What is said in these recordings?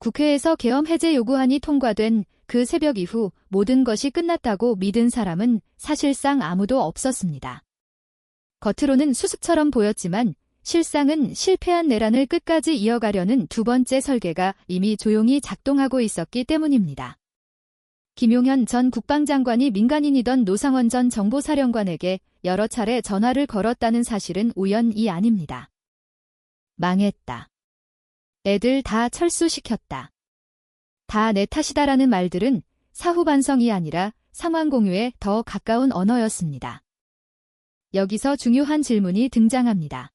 국회에서 계엄 해제 요구안이 통과된 그 새벽 이후 모든 것이 끝났다고 믿은 사람은 사실상 아무도 없었습니다. 겉으로는 수습처럼 보였지만 실상은 실패한 내란을 끝까지 이어가려는 두 번째 설계가 이미 조용히 작동하고 있었기 때문입니다. 김용현 전 국방장관이 민간인이던 노상원 전 정보사령관에게 여러 차례 전화를 걸었다는 사실은 우연이 아닙니다. 망했다. 애들 다 철수시켰다. 다 내 탓이다라는 말들은 사후 반성이 아니라 상황 공유에 더 가까운 언어였습니다. 여기서 중요한 질문이 등장합니다.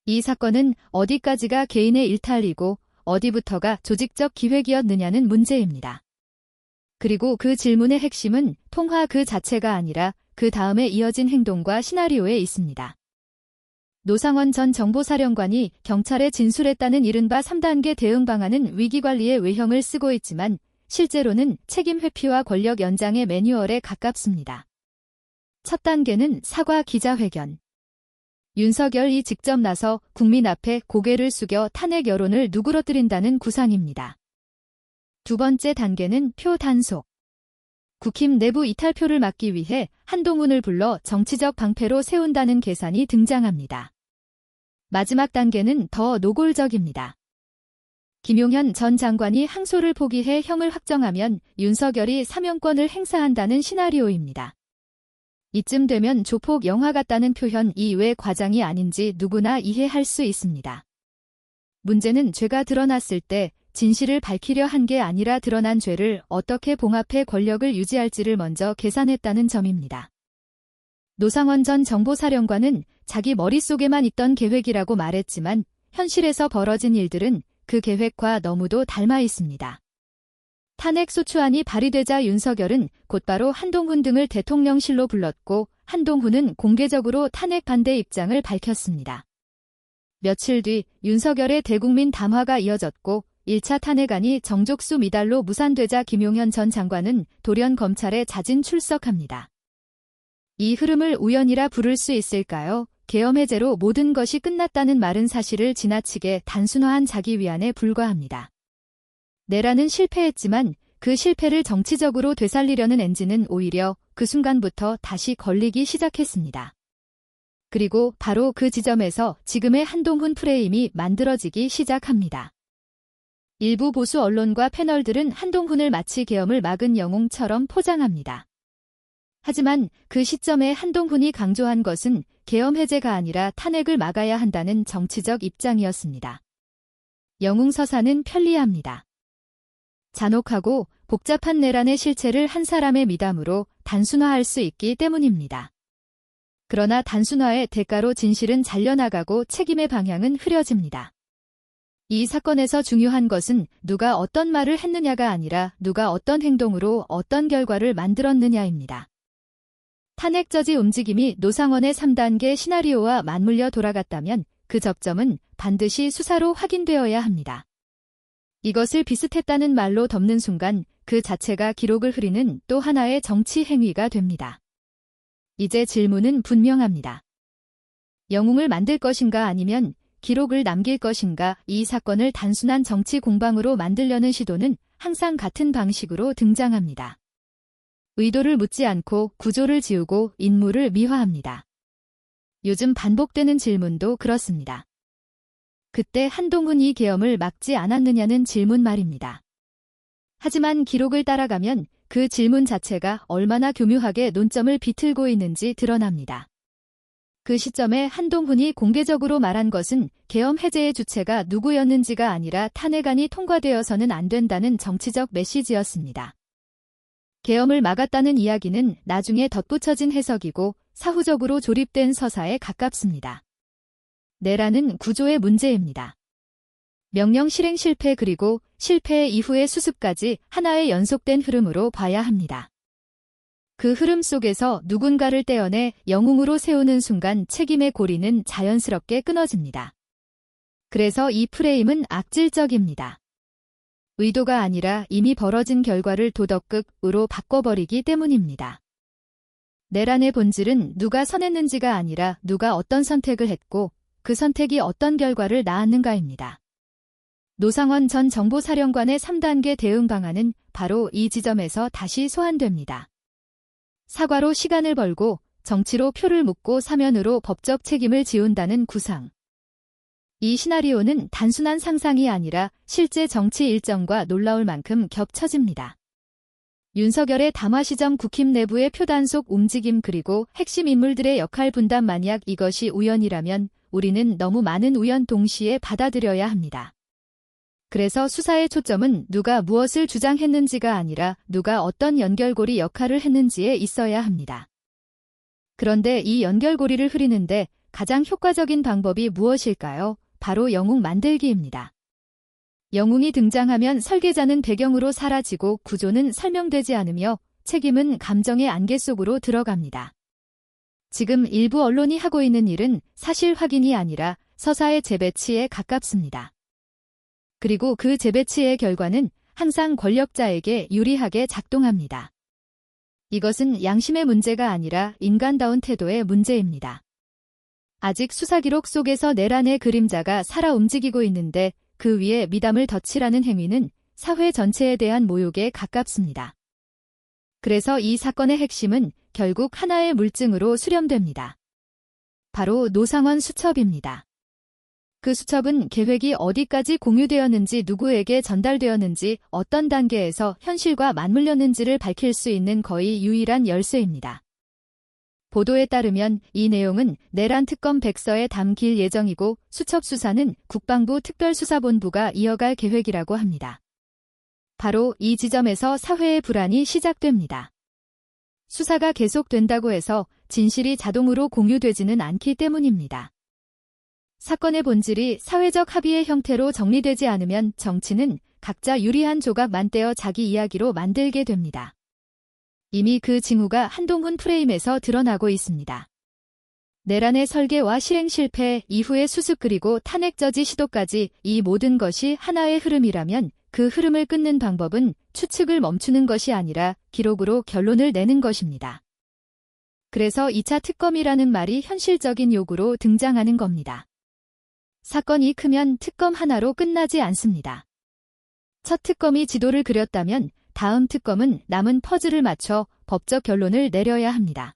이 사건은 어디까지가 개인의 일탈이고 어디부터가 조직적 기획이었느냐는 문제입니다. 그리고 그 질문의 핵심은 통화 그 자체가 아니라 그 다음에 이어진 행동과 시나리오에 있습니다. 노상원 전 정보사령관이 경찰에 진술했다는 이른바 3단계 대응 방안은 위기관리의 외형을 쓰고 있지만 실제로는 책임 회피와 권력 연장의 매뉴얼에 가깝습니다. 첫 단계는 사과 기자회견. 윤석열이 직접 나서 국민 앞에 고개를 숙여 탄핵 여론을 누그러뜨린다는 구상입니다. 두 번째 단계는 표 단속. 국힘 내부 이탈표를 막기 위해 한동훈을 불러 정치적 방패로 세운다는 계산이 등장합니다. 마지막 단계는 더 노골적입니다. 김용현 전 장관이 항소를 포기해 형을 확정하면 윤석열이 사면권을 행사한다는 시나리오입니다. 이쯤 되면 조폭 영화 같다는 표현이 왜 과장이 아닌지 누구나 이해할 수 있습니다. 문제는 죄가 드러났을 때 진실을 밝히려 한 게 아니라 드러난 죄를 어떻게 봉합해 권력을 유지할지를 먼저 계산했다는 점입니다. 노상원 전 정보사령관은 자기 머릿속에만 있던 계획이라고 말했지만 현실에서 벌어진 일들은 그 계획과 너무도 닮아 있습니다. 탄핵소추안이 발의되자 윤석열은 곧바로 한동훈 등을 대통령실로 불렀고 한동훈은 공개적으로 탄핵 반대 입장을 밝혔습니다. 며칠 뒤 윤석열의 대국민 담화가 이어졌고 1차 탄핵안이 정족수 미달로 무산되자 김용현 전 장관은 돌연 검찰에 자진 출석합니다. 이 흐름을 우연이라 부를 수 있을까요? 계엄 해제로 모든 것이 끝났다는 말은 사실을 지나치게 단순화한 자기 위안에 불과합니다. 내란은 실패했지만 그 실패를 정치적으로 되살리려는 엔진은 오히려 그 순간부터 다시 걸리기 시작했습니다. 그리고 바로 그 지점에서 지금의 한동훈 프레임이 만들어지기 시작합니다. 일부 보수 언론과 패널들은 한동훈을 마치 계엄을 막은 영웅처럼 포장합니다. 하지만 그 시점에 한동훈이 강조한 것은 계엄 해제가 아니라 탄핵을 막아야 한다는 정치적 입장이었습니다. 영웅 서사는 편리합니다. 잔혹하고 복잡한 내란의 실체를 한 사람의 미담으로 단순화할 수 있기 때문입니다. 그러나 단순화의 대가로 진실은 잘려나가고 책임의 방향은 흐려집니다. 이 사건에서 중요한 것은 누가 어떤 말을 했느냐가 아니라 누가 어떤 행동으로 어떤 결과를 만들었느냐입니다. 탄핵 저지 움직임이 노상원의 3단계 시나리오와 맞물려 돌아갔다면 그 접점은 반드시 수사로 확인되어야 합니다. 이것을 비슷했다는 말로 덮는 순간 그 자체가 기록을 흐리는 또 하나의 정치 행위가 됩니다. 이제 질문은 분명합니다. 영웅을 만들 것인가 아니면 기록을 남길 것인가? 이 사건을 단순한 정치 공방으로 만들려는 시도는 항상 같은 방식으로 등장합니다. 의도를 묻지 않고 구조를 지우고 인물을 미화합니다. 요즘 반복되는 질문도 그렇습니다. 그때 한동훈이 계엄을 막지 않았느냐는 질문 말입니다. 하지만 기록을 따라가면 그 질문 자체가 얼마나 교묘하게 논점을 비틀고 있는지 드러납니다. 그 시점에 한동훈이 공개적으로 말한 것은 계엄 해제의 주체가 누구였는지가 아니라 탄핵안이 통과되어서는 안 된다는 정치적 메시지였습니다. 계엄을 막았다는 이야기는 나중에 덧붙여진 해석이고 사후적으로 조립된 서사에 가깝습니다. 내란은 구조의 문제입니다. 명령 실행 실패 그리고 실패 이후의 수습까지 하나의 연속된 흐름으로 봐야 합니다. 그 흐름 속에서 누군가를 떼어내 영웅으로 세우는 순간 책임의 고리는 자연스럽게 끊어집니다. 그래서 이 프레임은 악질적입니다. 의도가 아니라 이미 벌어진 결과를 도덕극으로 바꿔버리기 때문입니다. 내란의 본질은 누가 선했는지가 아니라 누가 어떤 선택을 했고 그 선택이 어떤 결과를 낳았는가입니다. 노상원 전 정보사령관의 3단계 대응 방안은 바로 이 지점에서 다시 소환됩니다. 사과로 시간을 벌고 정치로 표를 묻고 사면으로 법적 책임을 지운다는 구상. 이 시나리오는 단순한 상상이 아니라 실제 정치 일정과 놀라울 만큼 겹쳐집니다. 윤석열의 담화 시점 국힘 내부의 표단속 움직임 그리고 핵심 인물들의 역할 분담 만약 이것이 우연이라면 우리는 너무 많은 우연 동시에 받아들여야 합니다. 그래서 수사의 초점은 누가 무엇을 주장했는지가 아니라 누가 어떤 연결고리 역할을 했는지에 있어야 합니다. 그런데 이 연결고리를 흐리는데 가장 효과적인 방법이 무엇일까요? 바로 영웅 만들기입니다. 영웅이 등장하면 설계자는 배경으로 사라지고 구조는 설명되지 않으며 책임은 감정의 안개 속으로 들어갑니다. 지금 일부 언론이 하고 있는 일은 사실 확인이 아니라 서사의 재배치에 가깝습니다. 그리고 그 재배치의 결과는 항상 권력자에게 유리하게 작동합니다. 이것은 양심의 문제가 아니라 인간다운 태도의 문제입니다. 아직 수사 기록 속에서 내란의 그림자가 살아 움직이고 있는데 그 위에 미담을 덧칠하는 행위는 사회 전체에 대한 모욕에 가깝습니다. 그래서 이 사건의 핵심은 결국 하나의 물증으로 수렴됩니다. 바로 노상원 수첩입니다. 그 수첩은 계획이 어디까지 공유되었는지 누구에게 전달되었는지 어떤 단계에서 현실과 맞물렸는지를 밝힐 수 있는 거의 유일한 열쇠입니다. 보도에 따르면 이 내용은 내란 특검 백서에 담길 예정이고 수첩 수사는 국방부 특별수사본부가 이어갈 계획이라고 합니다. 바로 이 지점에서 사회의 불안이 시작됩니다. 수사가 계속된다고 해서 진실이 자동으로 공유되지는 않기 때문입니다. 사건의 본질이 사회적 합의의 형태로 정리되지 않으면 정치는 각자 유리한 조각만 떼어 자기 이야기로 만들게 됩니다. 이미 그 징후가 한동훈 프레임에서 드러나고 있습니다. 내란의 설계와 실행 실패 이후의 수습 그리고 탄핵 저지 시도까지 이 모든 것이 하나의 흐름이라면 그 흐름을 끊는 방법은 추측을 멈추는 것이 아니라 기록으로 결론을 내는 것입니다. 그래서 2차 특검이라는 말이 현실적인 요구로 등장하는 겁니다. 사건이 크면 특검 하나로 끝나지 않습니다. 첫 특검이 지도를 그렸다면 다음 특검은 남은 퍼즐을 맞춰 법적 결론을 내려야 합니다.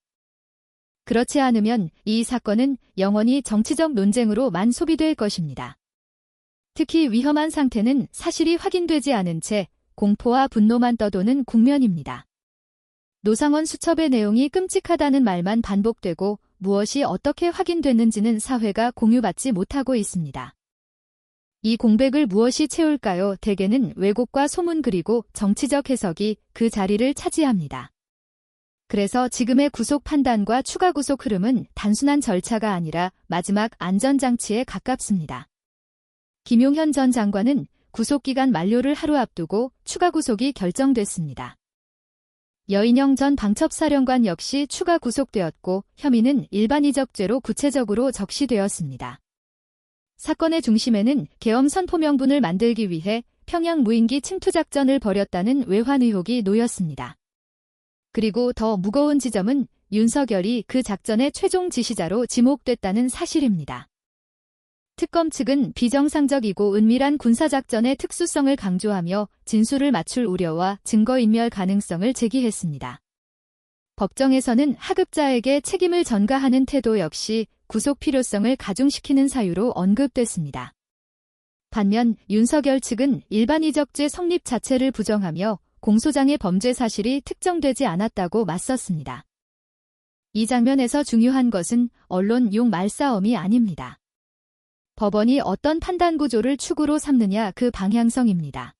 그렇지 않으면 이 사건은 영원히 정치적 논쟁으로만 소비될 것입니다. 특히 위험한 상태는 사실이 확인되지 않은 채 공포와 분노만 떠도는 국면입니다. 노상원 수첩의 내용이 끔찍하다는 말만 반복되고 무엇이 어떻게 확인됐는지는 사회가 공유받지 못하고 있습니다. 이 공백을 무엇이 채울까요? 대개는 왜곡과 소문 그리고 정치적 해석이 그 자리를 차지합니다. 그래서 지금의 구속 판단과 추가 구속 흐름은 단순한 절차가 아니라 마지막 안전장치에 가깝습니다. 김용현 전 장관은 구속기간 만료를 하루 앞두고 추가 구속이 결정됐습니다. 여인영 전 방첩사령관 역시 추가 구속되었고 혐의는 일반이적죄로 구체적으로 적시되었습니다. 사건의 중심에는 계엄 선포 명분을 만들기 위해 평양 무인기 침투 작전을 벌였다는 외환 의혹이 놓였습니다. 그리고 더 무거운 지점은 윤석열이 그 작전의 최종 지시자로 지목됐다는 사실입니다. 특검 측은 비정상적이고 은밀한 군사작전의 특수성을 강조하며 진술을 맞출 우려와 증거인멸 가능성을 제기했습니다. 법정에서는 하급자에게 책임을 전가하는 태도 역시 구속 필요성을 가중시키는 사유로 언급됐습니다. 반면 윤석열 측은 일반이적죄 성립 자체를 부정하며 공소장의 범죄 사실이 특정되지 않았다고 맞섰습니다. 이 장면에서 중요한 것은 언론 용 말싸움이 아닙니다. 법원이 어떤 판단 구조를 축으로 삼느냐 그 방향성입니다.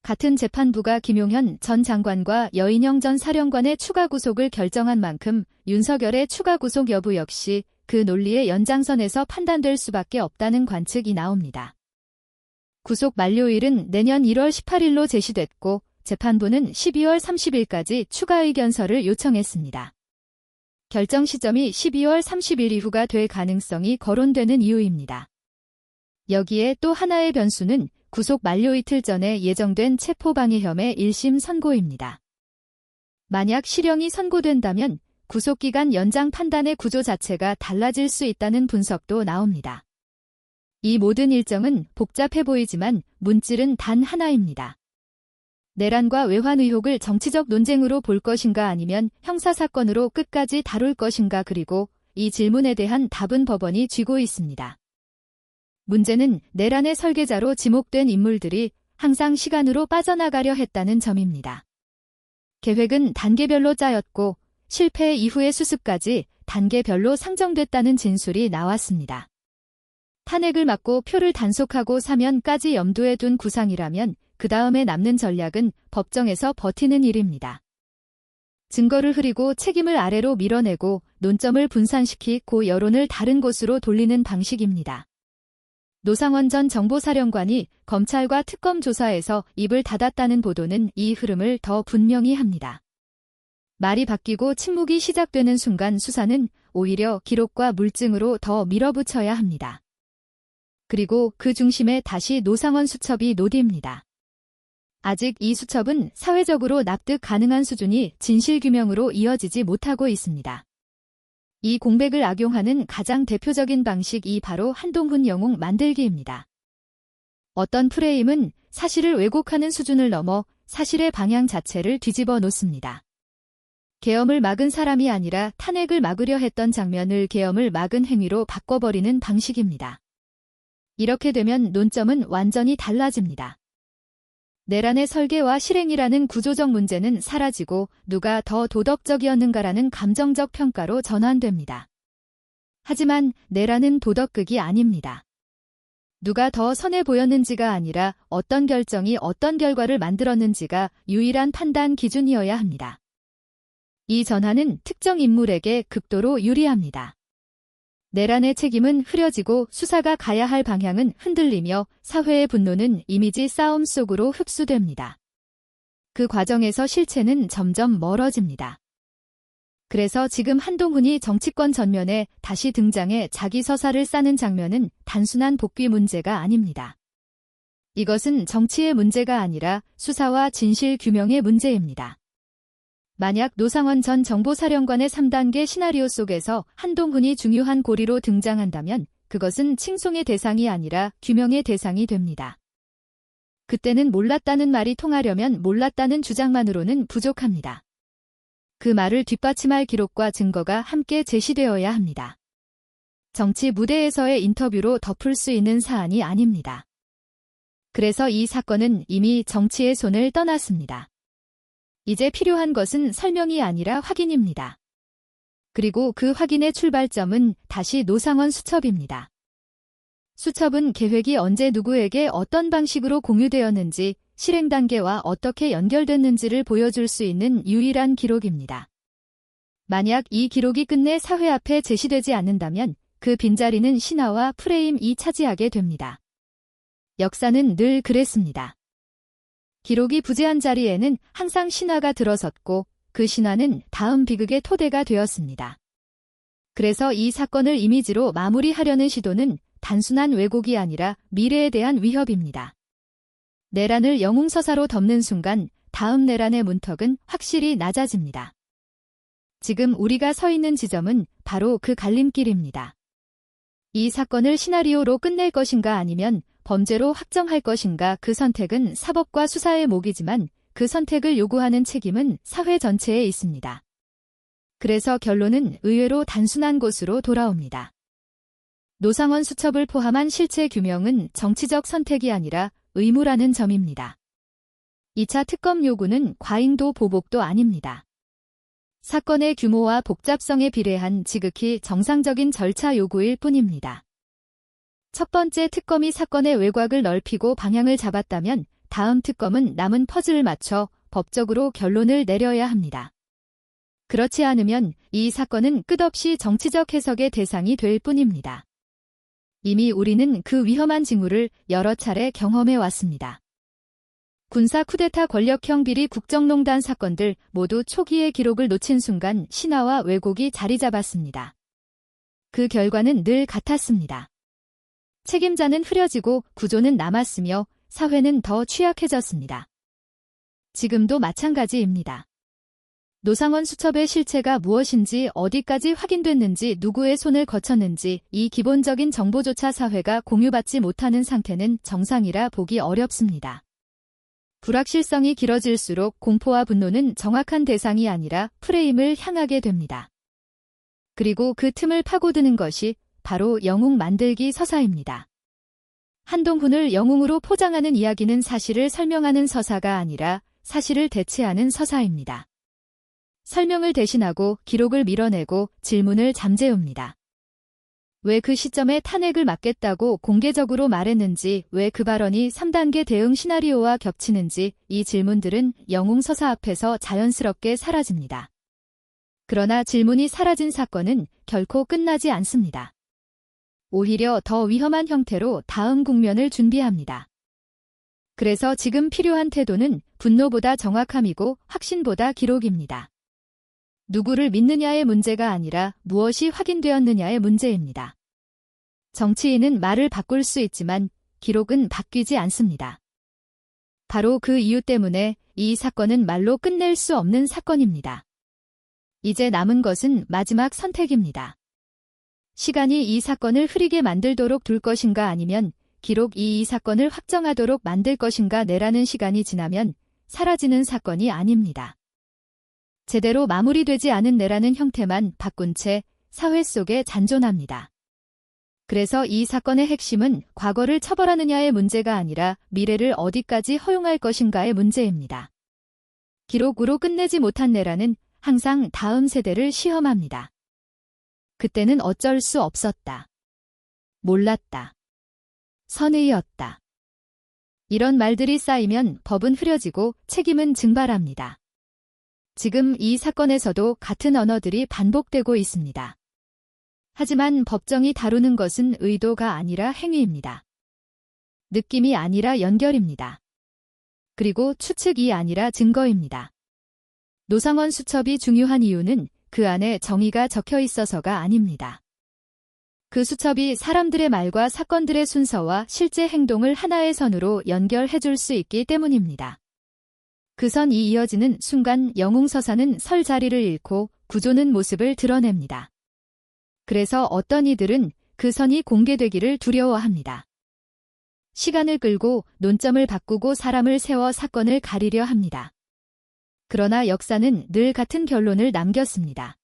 같은 재판부가 김용현 전 장관과 여인영 전 사령관의 추가 구속을 결정한 만큼 윤석열의 추가 구속 여부 역시 그 논리의 연장선에서 판단될 수밖에 없다는 관측이 나옵니다. 구속 만료일은 내년 1월 18일로 제시됐고 재판부는 12월 30일까지 추가 의견서를 요청했습니다. 결정 시점이 12월 30일 이후가 될 가능성이 거론되는 이유입니다. 여기에 또 하나의 변수는 구속 만료 이틀 전에 예정된 체포방해 혐의 1심 선고입니다. 만약 실형이 선고된다면 구속기간 연장 판단의 구조 자체가 달라질 수 있다는 분석도 나옵니다. 이 모든 일정은 복잡해 보이지만 문질은 단 하나입니다. 내란과 외환 의혹을 정치적 논쟁으로 볼 것인가 아니면 형사사건으로 끝까지 다룰 것인가 그리고 이 질문에 대한 답은 법원이 쥐고 있습니다. 문제는 내란의 설계자로 지목된 인물들이 항상 시간으로 빠져나가려 했다는 점입니다. 계획은 단계별로 짜였고 실패 이후의 수습까지 단계별로 상정됐다는 진술이 나왔습니다. 탄핵을 막고 표를 단속하고 사면까지 염두에 둔 구상이라면 그 다음에 남는 전략은 법정에서 버티는 일입니다. 증거를 흐리고 책임을 아래로 밀어내고 논점을 분산시키고 여론을 다른 곳으로 돌리는 방식입니다. 노상원 전 정보사령관이 검찰과 특검 조사에서 입을 닫았다는 보도는 이 흐름을 더 분명히 합니다. 말이 바뀌고 침묵이 시작되는 순간 수사는 오히려 기록과 물증으로 더 밀어붙여야 합니다. 그리고 그 중심에 다시 노상원 수첩이 놓입니다. 아직 이 수첩은 사회적으로 납득 가능한 수준이 진실규명으로 이어지지 못하고 있습니다. 이 공백을 악용하는 가장 대표적인 방식이 바로 한동훈 영웅 만들기입니다. 어떤 프레임은 사실을 왜곡하는 수준을 넘어 사실의 방향 자체를 뒤집어 놓습니다. 계엄을 막은 사람이 아니라 탄핵을 막으려 했던 장면을 계엄을 막은 행위로 바꿔버리는 방식입니다. 이렇게 되면 논점은 완전히 달라집니다. 내란의 설계와 실행이라는 구조적 문제는 사라지고 누가 더 도덕적이었는가라는 감정적 평가로 전환됩니다. 하지만 내란은 도덕극이 아닙니다. 누가 더 선해 보였는지가 아니라 어떤 결정이 어떤 결과를 만들었는지가 유일한 판단 기준이어야 합니다. 이 전환은 특정 인물에게 극도로 유리합니다. 내란의 책임은 흐려지고 수사가 가야 할 방향은 흔들리며 사회의 분노는 이미지 싸움 속으로 흡수됩니다. 그 과정에서 실체는 점점 멀어집니다. 그래서 지금 한동훈이 정치권 전면에 다시 등장해 자기 서사를 싸는 장면은 단순한 복귀 문제가 아닙니다. 이것은 정치의 문제가 아니라 수사와 진실 규명의 문제입니다. 만약 노상원 전 정보사령관의 3단계 시나리오 속에서 한동훈이 중요한 고리로 등장한다면 그것은 칭송의 대상이 아니라 규명의 대상이 됩니다. 그때는 몰랐다는 말이 통하려면 몰랐다는 주장만으로는 부족합니다. 그 말을 뒷받침할 기록과 증거가 함께 제시되어야 합니다. 정치 무대에서의 인터뷰로 덮을 수 있는 사안이 아닙니다. 그래서 이 사건은 이미 정치의 손을 떠났습니다. 이제 필요한 것은 설명이 아니라 확인입니다. 그리고 그 확인의 출발점은 다시 노상원 수첩입니다. 수첩은 계획이 언제 누구에게 어떤 방식으로 공유되었는지, 실행 단계와 어떻게 연결됐는지를 보여줄 수 있는 유일한 기록입니다. 만약 이 기록이 끝내 사회 앞에 제시되지 않는다면 그 빈자리는 신화와 프레임이 차지하게 됩니다. 역사는 늘 그랬습니다. 기록이 부재한 자리에는 항상 신화가 들어섰고 그 신화는 다음 비극의 토대가 되었습니다. 그래서 이 사건을 이미지로 마무리하려는 시도는 단순한 왜곡이 아니라 미래에 대한 위협입니다. 내란을 영웅서사로 덮는 순간 다음 내란의 문턱은 확실히 낮아집니다. 지금 우리가 서 있는 지점은 바로 그 갈림길입니다. 이 사건을 시나리오로 끝낼 것인가 아니면 범죄로 확정할 것인가, 그 선택은 사법과 수사의 몫이지만 그 선택을 요구하는 책임은 사회 전체에 있습니다. 그래서 결론은 의외로 단순한 곳으로 돌아옵니다. 노상원 수첩을 포함한 실체 규명은 정치적 선택이 아니라 의무라는 점입니다. 2차 특검 요구는 과잉도 보복도 아닙니다. 사건의 규모와 복잡성에 비례한 지극히 정상적인 절차 요구일 뿐입니다. 첫 번째 특검이 사건의 외곽을 넓히고 방향을 잡았다면 다음 특검은 남은 퍼즐을 맞춰 법적으로 결론을 내려야 합니다. 그렇지 않으면 이 사건은 끝없이 정치적 해석의 대상이 될 뿐입니다. 이미 우리는 그 위험한 징후를 여러 차례 경험해 왔습니다. 군사 쿠데타 권력형 비리 국정농단 사건들 모두 초기의 기록을 놓친 순간 신화와 왜곡이 자리 잡았습니다. 그 결과는 늘 같았습니다. 책임자는 흐려지고 구조는 남았으며 사회는 더 취약해졌습니다. 지금도 마찬가지입니다. 노상원 수첩의 실체가 무엇인지, 어디까지 확인됐는지, 누구의 손을 거쳤는지 이 기본적인 정보조차 사회가 공유받지 못하는 상태는 정상이라 보기 어렵습니다. 불확실성이 길어질수록 공포와 분노는 정확한 대상이 아니라 프레임을 향하게 됩니다. 그리고 그 틈을 파고드는 것이 바로 영웅 만들기 서사입니다. 한동훈을 영웅으로 포장하는 이야기는 사실을 설명하는 서사가 아니라 사실을 대체하는 서사입니다. 설명을 대신하고 기록을 밀어내고 질문을 잠재웁니다. 왜 그 시점에 탄핵을 막겠다고 공개적으로 말했는지, 왜 그 발언이 3단계 대응 시나리오와 겹치는지 이 질문들은 영웅 서사 앞에서 자연스럽게 사라집니다. 그러나 질문이 사라진 사건은 결코 끝나지 않습니다. 오히려 더 위험한 형태로 다음 국면을 준비합니다. 그래서 지금 필요한 태도는 분노보다 정확함이고 확신보다 기록입니다. 누구를 믿느냐의 문제가 아니라 무엇이 확인되었느냐의 문제입니다. 정치인은 말을 바꿀 수 있지만 기록은 바뀌지 않습니다. 바로 그 이유 때문에 이 사건은 말로 끝낼 수 없는 사건입니다. 이제 남은 것은 마지막 선택입니다. 시간이 이 사건을 흐리게 만들도록 둘 것인가, 아니면 기록이 이 사건을 확정하도록 만들 것인가. 내라는 시간이 지나면 사라지는 사건이 아닙니다. 제대로 마무리되지 않은 내라는 형태만 바꾼 채 사회 속에 잔존합니다. 그래서 이 사건의 핵심은 과거를 처벌하느냐의 문제가 아니라 미래를 어디까지 허용할 것인가의 문제입니다. 기록으로 끝내지 못한 내라는 항상 다음 세대를 시험합니다. 그때는 어쩔 수 없었다. 몰랐다. 선의였다. 이런 말들이 쌓이면 법은 흐려지고 책임은 증발합니다. 지금 이 사건에서도 같은 언어들이 반복되고 있습니다. 하지만 법정이 다루는 것은 의도가 아니라 행위입니다. 느낌이 아니라 연결입니다. 그리고 추측이 아니라 증거입니다. 노상원 수첩이 중요한 이유는 그 안에 정의가 적혀 있어서가 아닙니다. 그 수첩이 사람들의 말과 사건들의 순서와 실제 행동을 하나의 선으로 연결해 줄 수 있기 때문입니다. 그 선이 이어지는 순간 영웅 서사는 설 자리를 잃고 구조는 모습을 드러냅니다. 그래서 어떤 이들은 그 선이 공개되기를 두려워합니다. 시간을 끌고 논점을 바꾸고 사람을 세워 사건을 가리려 합니다. 그러나 역사는 늘 같은 결론을 남겼습니다.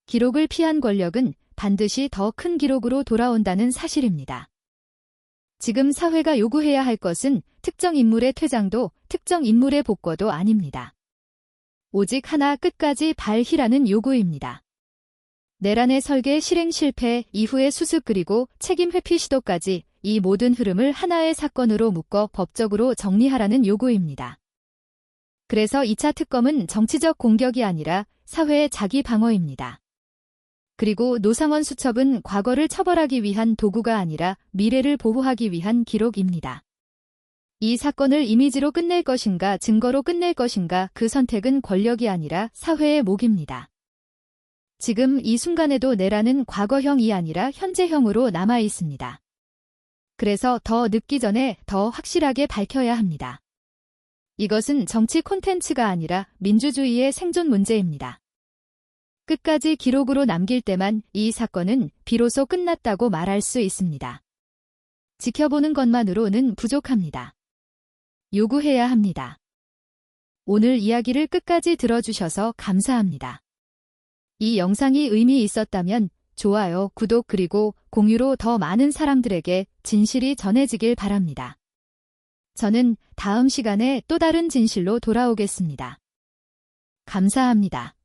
기록을 피한 권력은 반드시 더 큰 기록으로 돌아온다는 사실입니다. 지금 사회가 요구해야 할 것은 특정 인물의 퇴장도 특정 인물의 복권도 아닙니다. 오직 하나, 끝까지 발휘라는 요구입니다. 내란의 설계 실행 실패 이후의 수습 그리고 책임 회피 시도까지 이 모든 흐름을 하나의 사건으로 묶어 법적으로 정리하라는 요구입니다. 그래서 2차 특검은 정치적 공격이 아니라 사회의 자기 방어입니다. 그리고 노상원 수첩은 과거를 처벌하기 위한 도구가 아니라 미래를 보호하기 위한 기록입니다. 이 사건을 이미지로 끝낼 것인가, 증거로 끝낼 것인가, 그 선택은 권력이 아니라 사회의 몫입니다. 지금 이 순간에도 내라는 과거형이 아니라 현재형으로 남아 있습니다. 그래서 더 늦기 전에 더 확실하게 밝혀야 합니다. 이것은 정치 콘텐츠가 아니라 민주주의의 생존 문제입니다. 끝까지 기록으로 남길 때만 이 사건은 비로소 끝났다고 말할 수 있습니다. 지켜보는 것만으로는 부족합니다. 요구해야 합니다. 오늘 이야기를 끝까지 들어주셔서 감사합니다. 이 영상이 의미 있었다면 좋아요, 구독 그리고 공유로 더 많은 사람들에게 진실이 전해지길 바랍니다. 저는 다음 시간에 또 다른 진실로 돌아오겠습니다. 감사합니다.